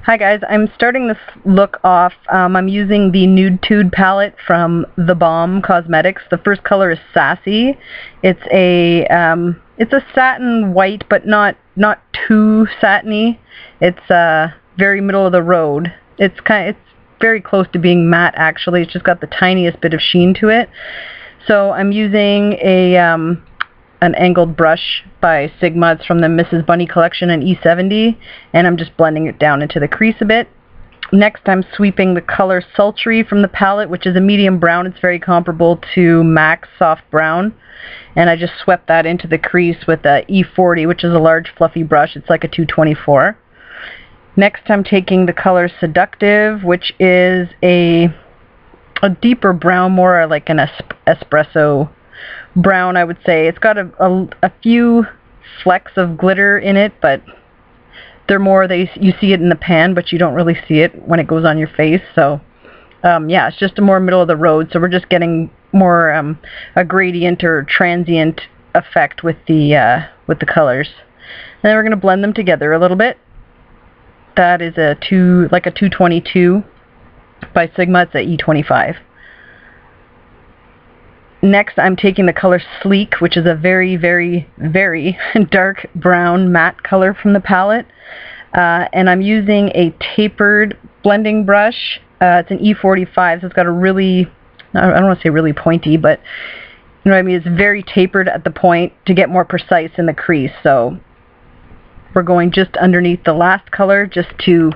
Hi guys, I'm starting this look off. I'm using the Nude Tude palette from The Bomb Cosmetics. The first color is Sassy. It's a satin white, but not too satiny. It's very middle of the road. It's very close to being matte actually. It's just got the tiniest bit of sheen to it. So I'm using an angled brush by Sigma. It's from the Mrs. Bunny collection in E70, and I'm just blending it down into the crease a bit. Next, I'm sweeping the color Sultry from the palette, which is a medium brown. It's very comparable to MAC's soft brown, and I just swept that into the crease with a E40, which is a large fluffy brush. It's like a 224. Next, I'm taking the color Seductive, which is a deeper brown, more like an espresso brown, I would say. It's got a few flecks of glitter in it, but they're more, you see it in the pan, but you don't really see it when it goes on your face. So yeah, it's just a more middle of the road. So we're just getting more a gradient or transient effect with the colors. And then we're going to blend them together a little bit. That is like a 222 by Sigma. It's a E25. Next, I'm taking the color Sleek, which is a very, very, very dark brown matte color from the palette. And I'm using a tapered blending brush. It's an E45, so it's got a really, I don't want to say really pointy, but you know what I mean? It's very tapered at the point to get more precise in the crease. So we're going just underneath the last color just to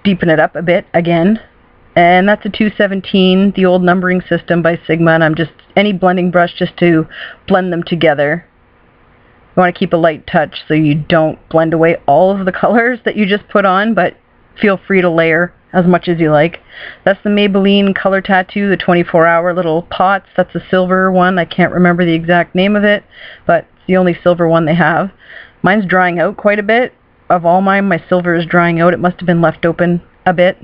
deepen it up a bit again. And that's a 217, the old numbering system by Sigma, and I'm just, any blending brush just to blend them together. You want to keep a light touch so you don't blend away all of the colors that you just put on, but feel free to layer as much as you like. That's the Maybelline Color Tattoo, the 24-hour little pots. That's a silver one. I can't remember the exact name of it, but it's the only silver one they have. Mine's drying out quite a bit. Of all mine, my silver is drying out. It must have been left open a bit.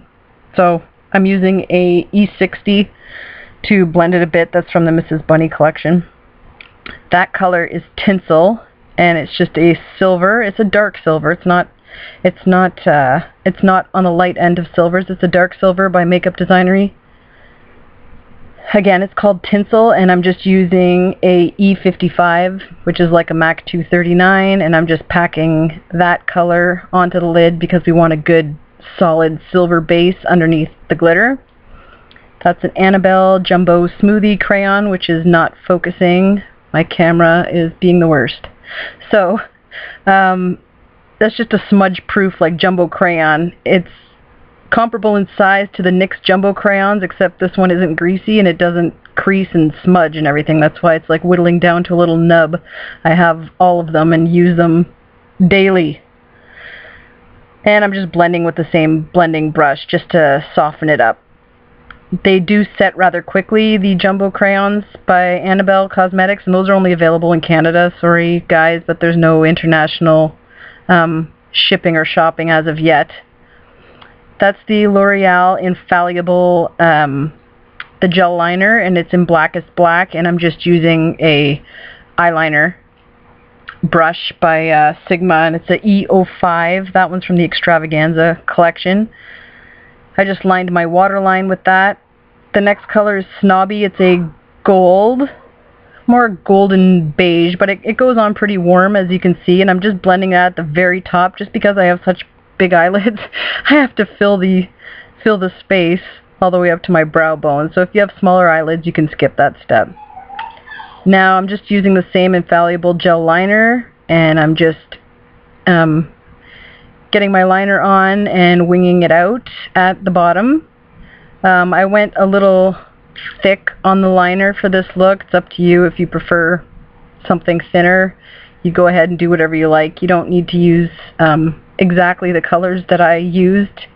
So I'm using a E60 to blend it a bit. That's from the Mrs. Bunny collection. That color is Tinsel, and it's just a silver. It's a dark silver. It's not on the light end of silvers. It's a dark silver by Makeup Designery. Again, it's called Tinsel, and I'm just using a E55, which is like a MAC 239, and I'm just packing that color onto the lid because we want a good solid silver base underneath the glitter. That's an Annabelle Jumbo Smoothie crayon, which is not focusing. My camera is being the worst. So that's just a smudge proof like jumbo crayon. It's comparable in size to the NYX jumbo crayons, except this one isn't greasy and it doesn't crease and smudge and everything. That's why it's like whittling down to a little nub. I have all of them and use them daily. And I'm just blending with the same blending brush just to soften it up. They do set rather quickly, the jumbo crayons by Annabelle Cosmetics, and those are only available in Canada. Sorry guys, but there's no international shipping or shopping as of yet. That's the L'Oreal Infallible, the gel liner, and it's in Blackest Black, and I'm just using a eyeliner brush by Sigma, and it's a E05. That one's from the Extravaganza collection. I just lined my waterline with that. The next color is Snobby. It's a gold, more golden beige, but it goes on pretty warm, as you can see, and I'm just blending that at the very top just because I have such big eyelids. I have to fill the space all the way up to my brow bone. So if you have smaller eyelids, you can skip that step. Now I'm just using the same Infallible gel liner, and I'm just getting my liner on and winging it out at the bottom. I went a little thick on the liner for this look. It's up to you. If you prefer something thinner, you go ahead and do whatever you like. You don't need to use exactly the colors that I used.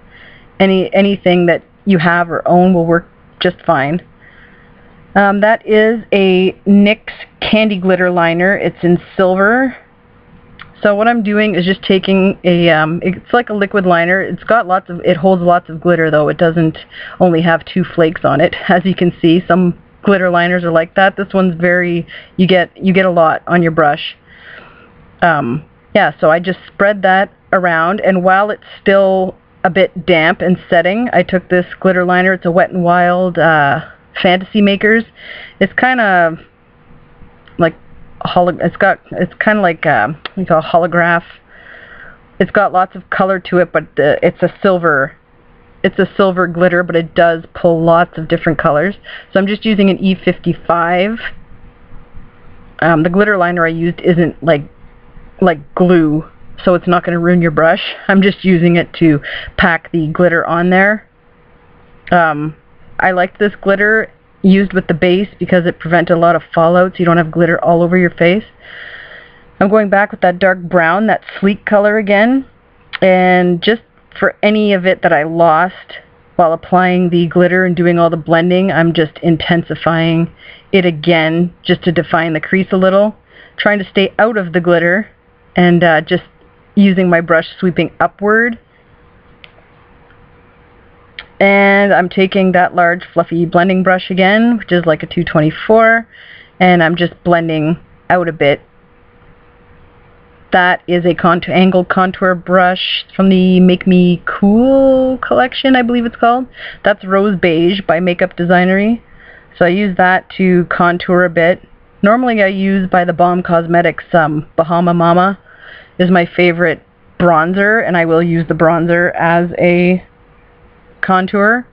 Anything that you have or own will work just fine. That is a NYX Candy Glitter Liner. It's in silver. So what I'm doing is just taking a, it's like a liquid liner. It holds lots of glitter though. It doesn't only have 2 flakes on it. As you can see, some glitter liners are like that. This one's very, you get a lot on your brush. Yeah, so I just spread that around, and while it's still a bit damp and setting, I took this glitter liner. It's a Wet n Wild Fantasy Makers. It's kind of like it's kind of like what you call a holograph. It's got lots of color to it, but it's a silver glitter, but it does pull lots of different colors. So I'm just using an E55. The glitter liner I used isn't like glue, so it's not going to ruin your brush. I'm just using it to pack the glitter on there. I liked this glitter used with the base because it prevented a lot of fallout, so you don't have glitter all over your face. I'm going back with that dark brown, that sleek color again, and just for any of it that I lost while applying the glitter and doing all the blending, I'm just intensifying it again just to define the crease a little, trying to stay out of the glitter and just using my brush sweeping upward. And I'm taking that large fluffy blending brush again, which is like a 224, and I'm just blending out a bit. That is a angled contour brush from the Make Me Cool collection, I believe it's called. That's Rose Beige by Makeup Designery. So I use that to contour a bit. Normally I use by the Balm Cosmetics Bahama Mama is my favorite bronzer, and I will use the bronzer as a contour.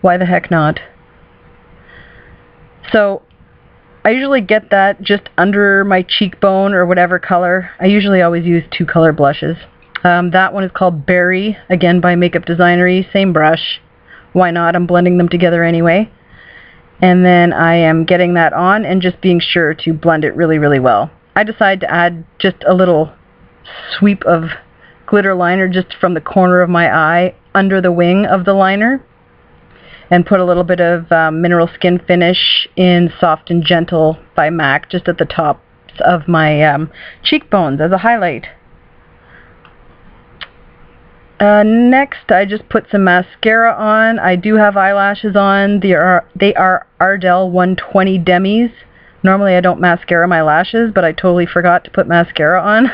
Why the heck not? So I usually get that just under my cheekbone or whatever color. I usually always use two color blushes. That one is called Berry, again by Makeup Designery, same brush. Why not? I'm blending them together anyway. And then I am getting that on and just being sure to blend it really, really well. I decide to add just a little sweep of glitter liner just from the corner of my eye under the wing of the liner, and put a little bit of Mineral Skin Finish in Soft and Gentle by MAC just at the tops of my cheekbones as a highlight. Next, I just put some mascara on. I do have eyelashes on. They are Ardell 120 Demis. Normally I don't mascara my lashes, but I totally forgot to put mascara on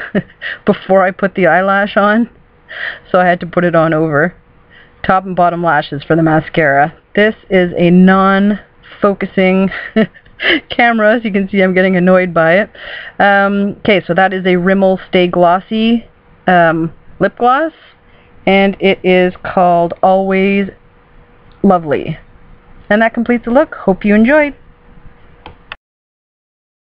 before I put the eyelash on, so I had to put it on over. Top and bottom lashes for the mascara. This is a non-focusing camera, as you can see I'm getting annoyed by it. Okay, so that is a Rimmel Stay Glossy lip gloss, and it is called Always Lovely. And that completes the look. Hope you enjoyed.